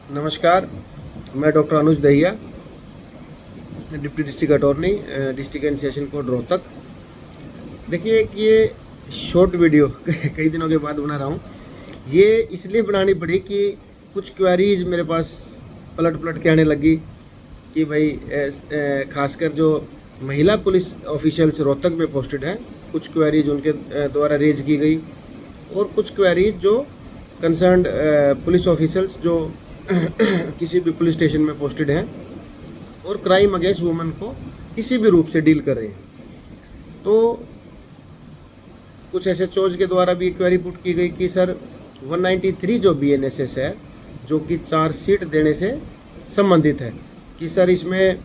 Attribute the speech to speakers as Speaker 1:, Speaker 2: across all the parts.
Speaker 1: नमस्कार, मैं doctor Anuj Dahiya, deputy district attorney, district and session court Rohtak. देखिए कि ये शॉर्ट वीडियो कई दिनों के बाद बना रहा हूँ। ये इसलिए बनानी पड़ी कि कुछ क्वेरीज मेरे पास पलट के आने लगी कि भाई खासकर जो महिला पुलिस ऑफिशियल्स रोहतक में पोस्टेड हैं, कुछ क्वेरीज उनके द्वारा रेज की गई और कुछ क्वेरीज जो कंसर्न्ड पुलिस ऑफिशियल्स जो किसी भी पुलिस स्टेशन में पोस्टेड हैं और क्राइम अगेंस्ट वुमेन को किसी भी रूप से डील कर रहे हैं। तो कुछ एसएचओज के द्वारा भी क्वेरी पुट की गई कि सर 193 जो बीएनएसएस है, जो कि चार्जशीट देने से संबंधित है, कि सर इसमें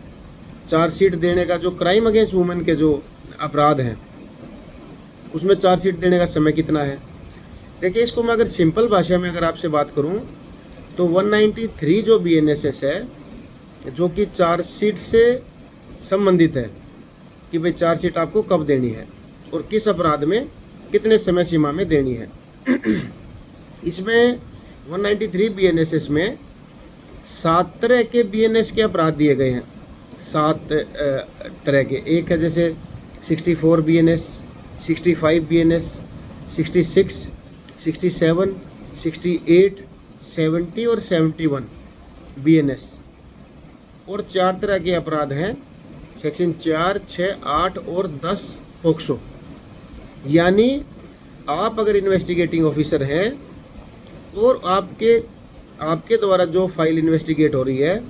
Speaker 1: चार्जशीट देने का जो क्राइम अगेंस्ट वुमेन के जो अपराध हैं उसमें चार्जशीट देने का समय कितना है। देखिए, इसको मैं अगर सिंपल भाषा में अगर आपसे बात करूं तो 193 जो बीएनएसएस है, जो कि चार्जशीट से संबंधित है कि भाई चार्जशीट आपको कब देनी है और किस अपराध में कितने समय सीमा में देनी है। इसमें 193 बीएनएसएस में 7 तरह के बीएनएस के अपराध दिए गए हैं। 7 तरह के, एक है जैसे 64 बीएनएस, 65 बीएनएस, 66, 67, 68, 70 और 71 बीएनएस। और 4 तरह के अपराध हैं, सेक्शन 4, 6, 8 और 10 पोक्सो। यानी आप अगर इन्वेस्टिगेटिंग ऑफिसर हैं और आपके द्वारा जो फाइल इन्वेस्टिगेट हो रही है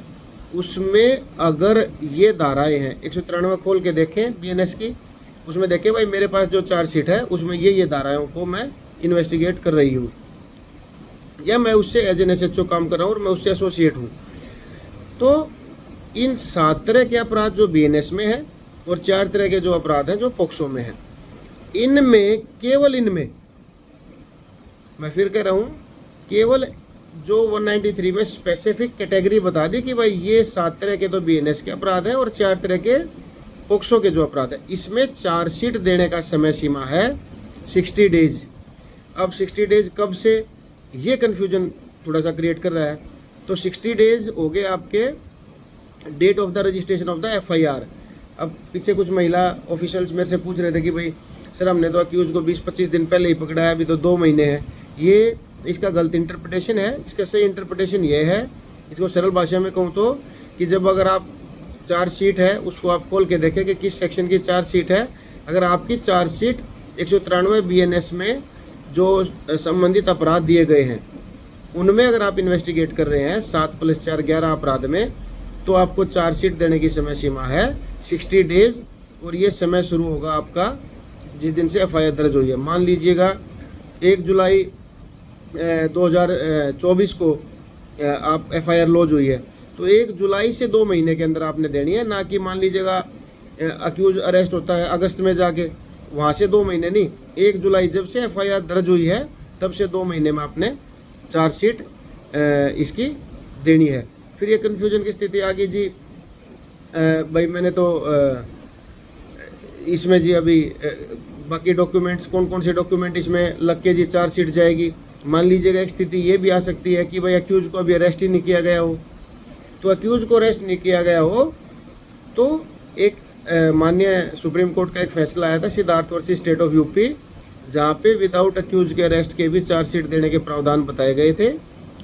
Speaker 1: उसमें अगर ये धाराएं हैं, 193 खोल के देखें बीएनएस की, उसमें देखें भाई मेरे पास जो चार्जशीट है उसमें ये धाराओं को मैं इन्वेस्टिगेट कर रही हूँ, या मैं उससे एज एन एसएचओ काम कर रहा हूँ और मैं उससे एसोसिएट हूँ। तो इन 7 तरह के अपराध जो बीएनएस में है और 4 तरह के जो अपराध हैं जो पोक्सो में है, केवल इनमें मैं फिर कह रहा हूँ, केवल जो 193 में स्पेसिफिक कैटेगरी बता दी कि भाई ये 7 तरह के तो बीएनएस के अपराध हैं और 4 तरह के पोक्सो के जो अपराध है, इसमें चार्जशीट देने का समय सीमा है 60 डेज। अब 60 डेज कब से, ये कन्फ्यूजन थोड़ा सा क्रिएट कर रहा है। तो 60 डेज हो गए आपके date of the registration of the FIR. अब पीछे कुछ महिला ऑफिशियल्स मेरे से पूछ रहे थे कि भाई सर हमने तो अक्यूज को 20-25 दिन पहले ही पकड़ा है, अभी तो 2 महीने हैं। ये इसका गलत इंटरप्रिटेशन है। इसका सही इंटरप्रिटेशन ये है, इसको सरल भाषा में कहूँ तो, कि जब अगर आप चार्जशीट है उसको आप खोल के देखें कि किस सेक्शन की चार्जशीट है। अगर आपकी चार्जशीट 193 बीएनएस में जो संबंधित अपराध दिए गए हैं उनमें अगर आप इन्वेस्टिगेट कर रहे हैं 7 + 4 11 अपराध में, तो आपको चार्जशीट देने की समय सीमा है 60 डेज। और ये समय शुरू होगा आपका जिस दिन से एफआईआर दर्ज हुई है। मान लीजिएगा 1 जुलाई 2024 को आप एफआईआर लॉन्च हुई है, तो 1 जुलाई से 2 महीने के अंदर आपने देनी है। ना कि मान लीजिएगा अक्यूज अरेस्ट होता है अगस्त में जाके, वहाँ से 2 महीने नहीं, 1 जुलाई जब से एफआईआर दर्ज हुई है तब से 2 महीने में आपने चार्जशीट इसकी देनी है। फिर ये कन्फ्यूजन की स्थिति आ गई जी, भाई मैंने तो इसमें जी अभी बाकी डॉक्यूमेंट्स, कौन कौन से डॉक्यूमेंट इसमें लग के जी चार्जशीट जाएगी। मान लीजिएगा एक स्थिति ये भी आ सकती है कि भाई अक्यूज को अभी अरेस्ट ही नहीं किया गया हो। तो अक्यूज को अरेस्ट नहीं किया गया हो तो एक माननीय सुप्रीम कोर्ट का एक फैसला आया था, Siddharth versus state of UP, जहाँ पे विदाउट अक्यूज के अरेस्ट के भी चार्जशीट देने के प्रावधान बताए गए थे।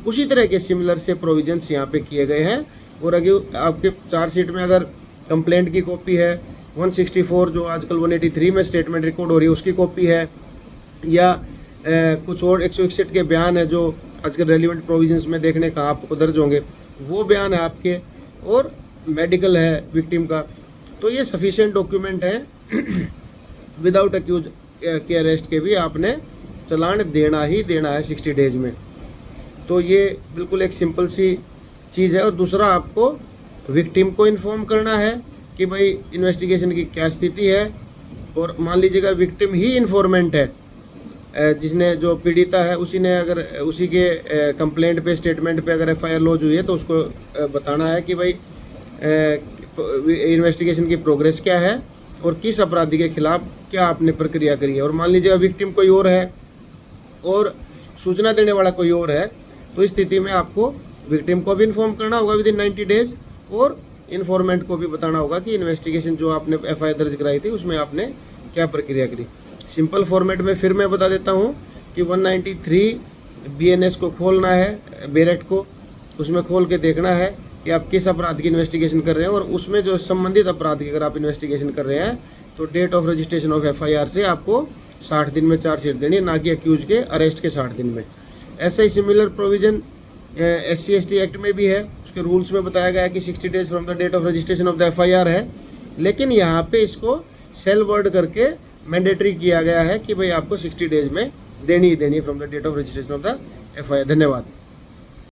Speaker 1: उसी तरह के सिमिलर से प्रोविजंस यहाँ पे किए गए हैं। और अगर आपके चार्जशीट में अगर कंप्लेंट की कॉपी है, 164 जो आजकल 183 में स्टेटमेंट रिकॉर्ड हो रही है उसकी कॉपी है, या कुछ और 161 के बयान है जो आजकल रेलिवेंट प्रोविजंस में देखने का आपको दर्ज होंगे, वो बयान है आपके, और मेडिकल है विक्टिम का, तो ये सफिशिएंट डॉक्यूमेंट है। विदाउट अक्यूज के अरेस्ट के भी आपने चालान देना ही देना है 60 डेज में। तो ये बिल्कुल एक सिंपल सी चीज़ है। और दूसरा, आपको विक्टिम को इन्फॉर्म करना है कि भाई इन्वेस्टिगेशन की क्या स्थिति है। और मान लीजिएगा विक्टिम ही इन्फॉर्मेंट है, जिसने जो पीड़िता है उसी ने अगर उसी के कंप्लेंट पे, स्टेटमेंट पे अगर एफआईआर लॉन्च हुई है तो उसको बताना है कि भाई इन्वेस्टिगेशन की प्रोग्रेस क्या है और किस अपराधी के खिलाफ क्या आपने प्रक्रिया करी है। और मान लीजिएगा विक्टिम कोई और है और सूचना देने वाला कोई और है, तो इस स्थिति में आपको विक्टिम को भी इन्फॉर्म करना होगा विद इन 90 डेज और इन्फॉर्मेंट को भी बताना होगा कि इन्वेस्टिगेशन जो आपने एफआईआर दर्ज कराई थी उसमें आपने क्या प्रक्रिया करी। सिंपल फॉर्मेट में फिर मैं बता देता हूँ कि 193 बीएनएस को खोलना है, बेरेट को, उसमें खोल के देखना है कि आप किस अपराध की इन्वेस्टिगेशन कर रहे हैं, और उसमें जो संबंधित अपराध की अगर आप इन्वेस्टिगेशन कर रहे हैं तो date of registration of FIR से आपको 60 दिन में चार्जशीट देनी है, ना कि अक्यूज के अरेस्ट के 60 दिन में। ऐसा ही सिमिलर प्रोविजन SC/ST एक्ट में भी है। उसके रूल्स में बताया गया है कि 60 days from the date of registration of the FIR है, लेकिन यहाँ पे इसको सेल वर्ड करके मैंडेटरी किया गया है कि भाई आपको 60 डेज में देनी ही देनी from the date of registration of the FIR. धन्यवाद।